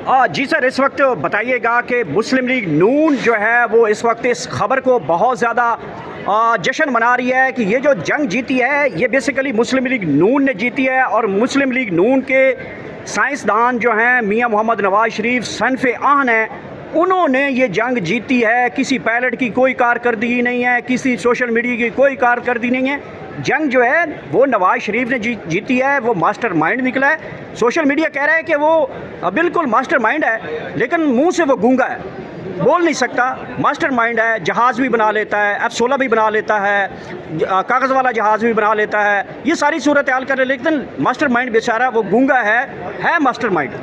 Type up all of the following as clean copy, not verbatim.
जी sir, इस वक्त बताइएगा कि मुस्लिम लीग नून जो है वो इस वक्त इस खबर को बहुत ज़्यादा जश्न मना रही है कि ये जो जंग जीती है ये बेसिकली मुस्लिम लीग नून ने जीती है। और मुस्लिम लीग नून के साइंसदान जो हैं मियां मोहम्मद नवाज शरीफ सनफ़े आहन हैं, उन्होंने ये जंग जीती है। किसी पायलट की कोई कारकर्दगी नहीं है, किसी सोशल मीडिया की कोई कारकर्दगी नहीं है। जंग जो है वो नवाज शरीफ ने जीती है, वो मास्टर माइंड निकला है। सोशल मीडिया कह रहा है कि वो बिल्कुल मास्टर माइंड है, लेकिन मुंह से वो गूंगा है, बोल नहीं सकता। मास्टर माइंड है, जहाज़ भी बना लेता है, F-16 भी बना लेता है, कागज़ वाला जहाज़ भी बना लेता है, ये सारी सूरत हाल कर, लेकिन मास्टर माइंड बेचारा वो गूंगा है मास्टर माइंड।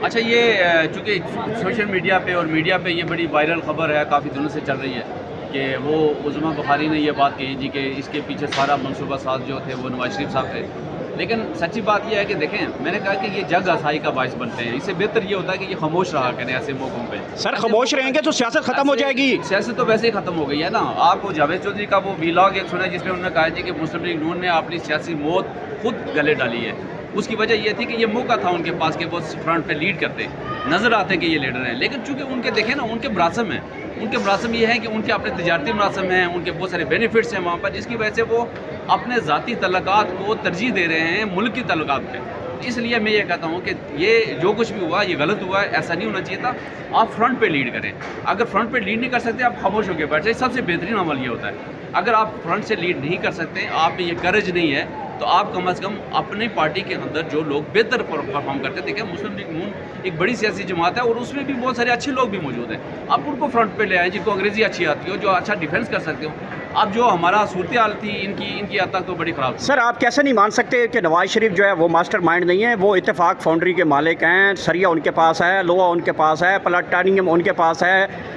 अच्छा, ये चूँकि सोशल मीडिया पे और मीडिया पे ये बड़ी वायरल ख़बर है, काफ़ी दिनों से चल रही है कि वो उज़्मा बुखारी ने ये बात कही जी कि इसके पीछे सारा मनसूबा साज जो थे वो नवाज शरीफ साहब थे। लेकिन सच्ची बात यह है कि देखें, मैंने कहा कि ये जग आसाई का बायस बनते हैं। इससे बेहतर ये होता है कि ये खामोश रहा करें ऐसे मौक़ों पे। सर खामोश रहेंगे तो सियासत ख़त्म हो जाएगी। सियासत तो वैसे ही ख़त्म हो गई है ना। आप जावेद चौधरी का वो वीलॉग एक सुना जिसमें उन्होंने कहा जी कि मुस्लिम लीग नून ने अपनी सियासी मौत खुद गले डाली है। उसकी वजह ये थी कि ये मौका था उनके पास कि वो फ्रंट पे लीड करते, नज़र आते कि ये लीडर हैं। लेकिन चूँकि उनके देखें ना, उनके मरासम हैं, उनके मरासम ये है कि उनके अपने तजारती मरासम हैं, उनके बहुत सारे बेनिफिट्स हैं वहाँ पर, जिसकी वजह से वो अपने ज़ाती तल्लुकात को तरजीह दे रहे हैं मुल्क की तल्लुकात पे। इसलिए मैं ये कहता हूँ कि ये जो कुछ भी हुआ ये गलत हुआ है, ऐसा नहीं होना चाहिए था। आप फ्रंट पे लीड करें। अगर फ्रंट पे लीड नहीं कर सकते, आप खामोश होकर बैठ जाए। सबसे बेहतरीन अमल ये होता है। अगर आप फ्रंट से लीड नहीं कर सकते, आप में ये करज नहीं है, तो आप कम अज़ कम अपनी पार्टी के अंदर जो लोग बेहतर परफॉर्म करते, देखें मुस्लिम लीग नून एक बड़ी सियासी जमात है और उसमें भी बहुत सारे अच्छे लोग भी मौजूद हैं। आप उनको फ्रंट पे ले आएँ जिनको अंग्रेज़ी अच्छी आती हो, जो अच्छा डिफेंस कर सकते हो। अब जो हमारा सूरत हाल थी इनकी हद तक तो बड़ी ख़राब थी। सर आप कैसे नहीं मान सकते कि नवाज शरीफ जो है वो मास्टर माइंड नहीं है, वो इत्तेफाक फाउंड्री के मालिक हैं। सरिया उनके पास है, लोहा उनके पास है, प्लाटानियम उनके पास है,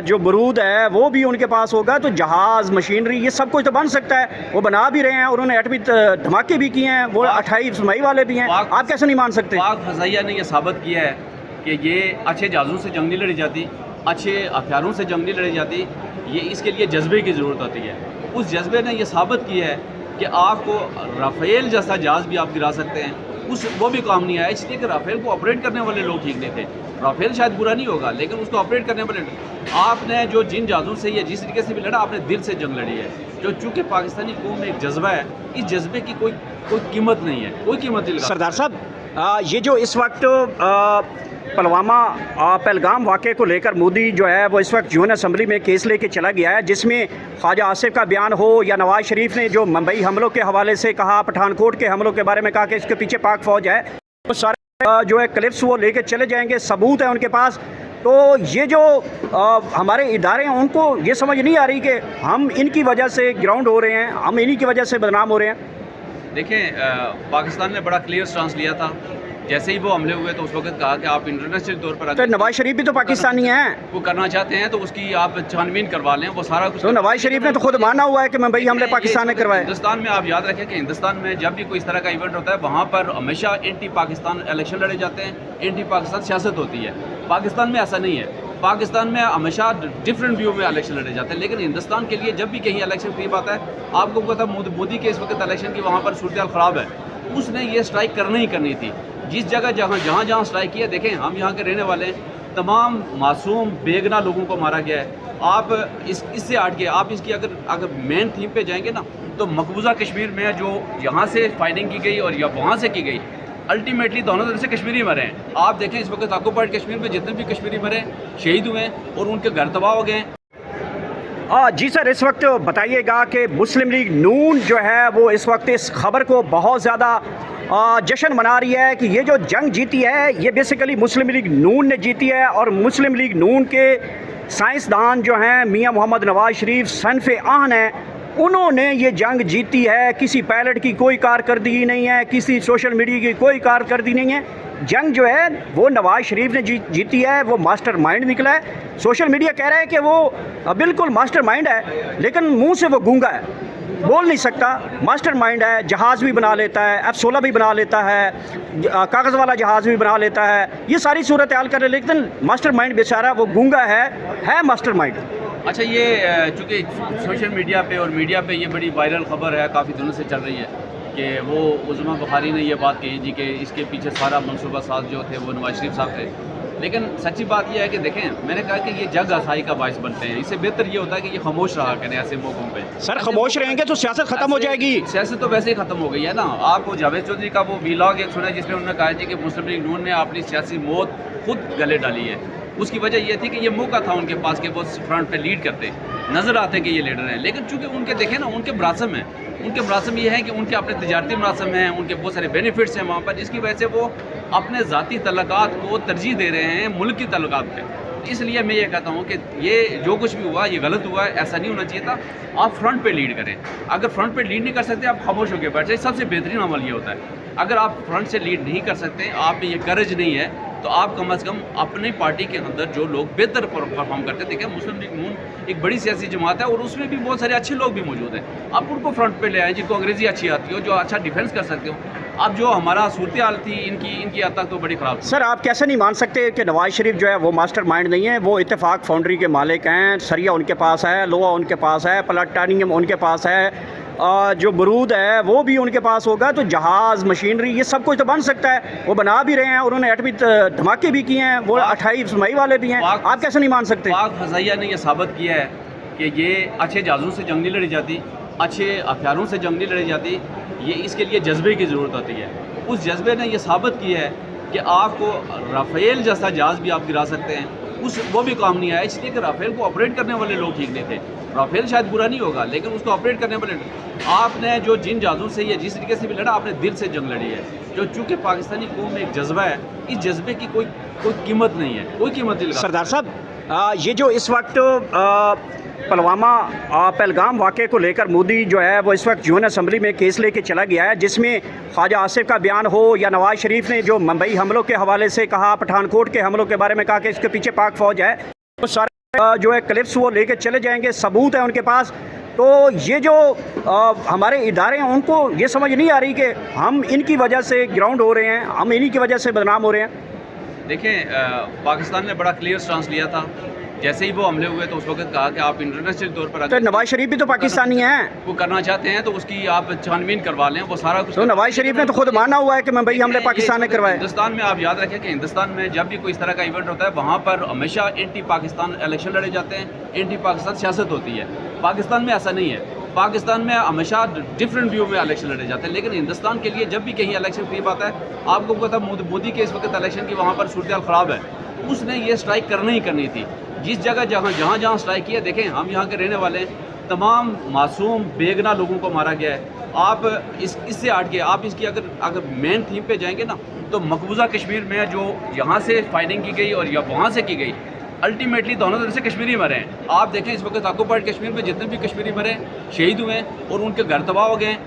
जो बरूद है वो भी उनके पास होगा। तो जहाज़, मशीनरी, ये सब कुछ तो बन सकता है, वो बना भी रहे हैं। उन्होंने एटमी धमाके भी किए हैं, वो 28 मई वाले भी हैं। आप कैसे नहीं मान सकते? पाक फ़ज़ाइया ने यह साबित किया है कि ये अच्छे जहाज़ों से जंग नहीं लड़ी जाती, अच्छे हथियारों से जंग नहीं लड़ी जाती। ये इसके लिए जज्बे की ज़रूरत होती है। उस जज्बे ने यह साबित किया है कि आपको राफेल जैसा जहाज़ भी आप गिरा सकते हैं, वो भी काम नहीं आया, इसलिए कि राफेल को ऑपरेट करने वाले लोग ठीक नहीं थे। राफेल शायद बुरा नहीं होगा, लेकिन उसको ऑपरेट करने वाले आपने जो जिन जहाज़ों से या जिस तरीके से भी लड़ा, आपने दिल से जंग लड़ी है। जो चूँकि पाकिस्तानी कौम में एक जज्बा है, इस जज्बे की कोई कीमत नहीं है, कोई कीमत नहीं। सरदार साहब, ये जो इस वक्त पुलवामा पहलगाम वाक़े को लेकर मोदी जो है वो इस वक्त यूएन असम्बली में केस लेके चला गया है, जिसमें ख्वाजा आसिफ का बयान हो या नवाज शरीफ ने जो मुंबई हमलों के हवाले से कहा, पठानकोट के हमलों के बारे में कहा कि इसके पीछे पाक फ़ौज है, तो सारे जो है क्लिप्स वो लेके चले जाएंगे, सबूत है उनके पास। तो ये जो हमारे इदारे हैं उनको ये समझ नहीं आ रही कि हम इनकी वजह से ग्राउंड हो रहे हैं, हम इन्हीं की वजह से बदनाम हो रहे हैं। देखें, पाकिस्तान ने बड़ा क्लियर स्टांस लिया था जैसे ही वो हमले हुए, तो उस वक्त कहा कि आप इंटरनेशनल तौर पर तो नवाज शरीफ भी तो पाकिस्तानी हैं, वो करना चाहते हैं तो उसकी आप छानबीन करवा लें, वो सारा कुछ। तो नवाज शरीफ ने तो खुद माना हुआ है कि मुंबई हमले पाकिस्तान ने करवाए। हिंदुस्तान में आप याद रखें कि हिंदुस्तान में जब भी कोई इस तरह का इवेंट होता है, वहाँ पर हमेशा एंटी पाकिस्तान इलेक्शन लड़े जाते हैं, एंटी पाकिस्तान सियासत होती है। पाकिस्तान में ऐसा नहीं है। पाकिस्तान में हमेशा डिफरेंट व्यू में इलेक्शन लड़े जाते हैं, लेकिन हिंदुस्तान के लिए जब भी कहीं इलेक्शन करीब आता है, आपको पता मोदी के इस वक्त इलेक्शन की वहाँ पर सूरत हाल ख़राब है, उसने ये स्ट्राइक करनी ही करनी थी। जिस जगह जहाँ स्ट्राइक किया, देखें हम यहाँ के रहने वाले हैं, तमाम मासूम बेगना लोगों को मारा गया है। आप इससे हट के आप इसकी अगर मेन थीम पे जाएंगे ना, तो मकबूजा कश्मीर में जो यहाँ से फाइटिंग की गई और या वहाँ से की गई, अल्टीमेटली दोनों तरफ से कश्मीरी मरे हैं। आप देखें इस वक्त ऑक्युपाइड कश्मीर में जितने भी कश्मीरी मरे, शहीद हुए और उनके घर तबाह हो गए। जी सर, इस वक्त बताइएगा कि मुस्लिम लीग नून जो है वो इस वक्त इस खबर को बहुत ज़्यादा जश्न मना रही है कि ये जो जंग जीती है ये बेसिकली मुस्लिम लीग नून ने जीती है। और मुस्लिम लीग नून के साइंसदान जो हैं मियां मोहम्मद नवाज शरीफ सनफ़े आहन हैं, उन्होंने ये जंग जीती है। किसी पायलट की कोई कारकर्दगी नहीं है, किसी सोशल मीडिया की कोई कारकर्दगी नहीं है। जंग जो है वो नवाज शरीफ ने जीती है, वो मास्टर माइंड निकला है। सोशल मीडिया कह रहा है कि वो बिल्कुल मास्टर माइंड है, लेकिन मुंह से वो गूंगा है, बोल नहीं सकता। मास्टर माइंड है, जहाज़ भी बना लेता है, F-16 भी बना लेता है, कागज़ वाला जहाज़ भी बना लेता है, ये सारी सूरत हाल कर, लेकिन मास्टर माइंड बेचारा वो गूंगा है मास्टर माइंड। अच्छा, ये चूँकि सोशल मीडिया पे और मीडिया पे ये बड़ी वायरल ख़बर है, काफ़ी दिनों से चल रही है कि वो उज़्मा बुखारी ने ये बात कही जी कि इसके पीछे सारा मनसूबा साज जो थे वो नवाज शरीफ साहब थे। لیکن سچی بات یہ ہے کہ دیکھیں میں نے کہا کہ یہ جنگ آسائی کا باعث بنتے ہیں. اس سے بہتر یہ ہوتا ہے کہ یہ خاموش رہا کریں ایسے موقعوں پہ. سر خاموش رہیں گے تو سیاست ختم ہو جائے گی. سیاست تو ویسے ہی ختم ہو گئی ہے نا. آپ وہ جاوید چودھری کا وہ ویلاگ ایک سنا جس میں انہوں نے کہا کہ مسلم لیگ نون نے اپنی سیاسی موت خود گلے ڈالی ہے. اس کی وجہ یہ تھی کہ یہ موقع تھا ان کے پاس کہ وہ فرنٹ پہ لیڈ کرتے نظر آتے کہ یہ لیڈر ہیں. لیکن چونکہ ان کے دیکھیں نا ان کے مراسم ہیں, ان کے مراسم یہ ہے کہ ان کے اپنے تجارتی مراسم ہیں, ان کے بہت سارے بینیفٹس ہیں وہاں پر, جس کی وجہ سے وہ اپنے ذاتی تعلقات کو ترجیح دے رہے ہیں ملک کی تعلقات پہ. اس لیے میں یہ کہتا ہوں کہ یہ جو کچھ بھی ہوا یہ غلط ہوا ہے, ایسا نہیں ہونا چاہیے تھا. آپ فرنٹ پہ لیڈ کریں. اگر فرنٹ پہ لیڈ نہیں کر سکتے آپ خاموش ہو کے بیٹھ جائیں. سب سے بہترین عمل یہ ہوتا ہے. اگر آپ فرنٹ سے لیڈ نہیں کر سکتے, آپ میں یہ کرج نہیں ہے, تو آپ کم از کم اپنی پارٹی کے اندر جو لوگ بہتر پرفارم کرتے ہیں, دیکھیں مسلم لیگ نون ایک بڑی سیاسی جماعت ہے اور اس میں بھی بہت سارے اچھے لوگ بھی موجود ہیں. آپ ان کو فرنٹ پہ لے آئیں جن کو انگریزی اچھی آتی ہو, جو اچھا ڈیفینس کر سکتے ہو. اب جو ہمارا صورتحال تھی ان کی حد تک تو بڑی خراب تھی. سر آپ کیسے نہیں مان سکتے کہ نواز شریف جو ہے وہ ماسٹر مائنڈ نہیں ہے, وہ اتفاق فاؤنڈری کے مالک ہیں. سریا ان کے پاس ہے, لوہا ان کے پاس ہے, پلاٹینیم ان کے پاس ہے, جو برود ہے وہ بھی ان کے پاس ہوگا. تو جہاز مشینری یہ سب کچھ تو بن سکتا ہے, وہ بنا بھی رہے ہیں, انہوں نے ایٹمی دھماکے بھی کیے ہیں, وہ 28 مئی والے بھی ہیں. آپ کیسے نہیں مان سکتے؟ پاک فضائیہ نے یہ ثابت کیا ہے کہ یہ اچھے جہازوں سے جنگ نہیں لڑی جاتی, اچھے ہتھیاروں سے جنگ نہیں لڑی جاتی. یہ اس کے لیے جذبے کی ضرورت ہوتی ہے. اس جذبے نے یہ ثابت کیا ہے کہ آپ کو رافیل جیسا جہاز بھی آپ گرا سکتے ہیں, وہ بھی کام نہیں آیا. اس لیے کہ رافیل کو آپریٹ کرنے والے لوگ ٹھیک نہیں تھے. رافیل شاید برا نہیں ہوگا لیکن اس کو آپریٹ کرنے والے, آپ نے جو جن جہازوں سے یا جس طریقے سے بھی لڑا, آپ نے دل سے جنگ لڑی ہے. جو چونکہ پاکستانی قوم میں ایک جذبہ ہے, اس جذبے کی کوئی قیمت نہیں ہے, کوئی قیمت نہیں. سردار صاحب یہ جو اس وقت پہلگام واقعے کو لے کر مودی جو ہے وہ اس وقت یون اسمبلی میں کیس لے کے چلا گیا ہے, جس میں خواجہ آصف کا بیان ہو یا نواز شریف نے جو ممبئی حملوں کے حوالے سے کہا, پٹھان کوٹ کے حملوں کے بارے میں کہا کہ اس کے پیچھے پاک فوج ہے, وہ سارے جو ہے کلپس وہ لے کے چلے جائیں گے, ثبوت ہیں ان کے پاس. تو یہ جو ہمارے ادارے ہیں ان کو یہ سمجھ نہیں آ رہی کہ ہم ان کی وجہ سے گراؤنڈ ہو رہے ہیں, ہم انہی کی وجہ سے بدنام ہو رہے ہیں. دیکھیں پاکستان نے بڑا کلیئر سٹانس لیا تھا جیسے ہی وہ حملے ہوئے, تو اس وقت کہا کہ آپ انٹرنیشنل طور پر تو نواز شریف بھی تو پاکستانی ہیں, وہ کرنا چاہتے ہیں تو اس کی آپ چھانبین کروا لیں. وہ سارا کچھ تو نواز شریف نے تو خود مانا ہوا ہے کہ ممبئی حملے پاکستان نے کروائے. ہندوستان میں آپ یاد رکھیں کہ ہندوستان میں جب بھی کوئی اس طرح کا ایونٹ ہوتا ہے وہاں پر ہمیشہ اینٹی پاکستان الیکشن لڑے جاتے ہیں, اینٹی پاکستان سیاست ہوتی ہے. پاکستان میں ایسا نہیں ہے. پاکستان میں ہمیشہ ڈفرینٹ ویو میں الیکشن لڑے جاتے ہیں. لیکن ہندوستان کے لیے جب بھی کہیں الیکشن قریب آتا ہے, آپ کو پتا مودی کے اس وقت الیکشن کی وہاں پر صورتحال خراب ہے, اس نے یہ اسٹرائک کرنا ہی کرنی تھی. جس جگہ جہاں اسٹرائک کیا, دیکھیں ہم یہاں کے رہنے والے ہیں, تمام معصوم بے گناہ لوگوں کو مارا گیا ہے. آپ اس سے ہٹ کے آپ اس کی اگر مین تھیم پہ جائیں گے نا, تو مقبوضہ کشمیر میں جو یہاں سے فائرنگ کی گئی اور یا وہاں سے کی گئی, الٹیمیٹلی دونوں طرف سے کشمیری مرے ہیں. آپ دیکھیں اس وقت آکوپائڈ کشمیر میں جتنے بھی کشمیری مرے شہید ہوئے ہیں اور ان کے گھر تباہ ہو گئے ہیں.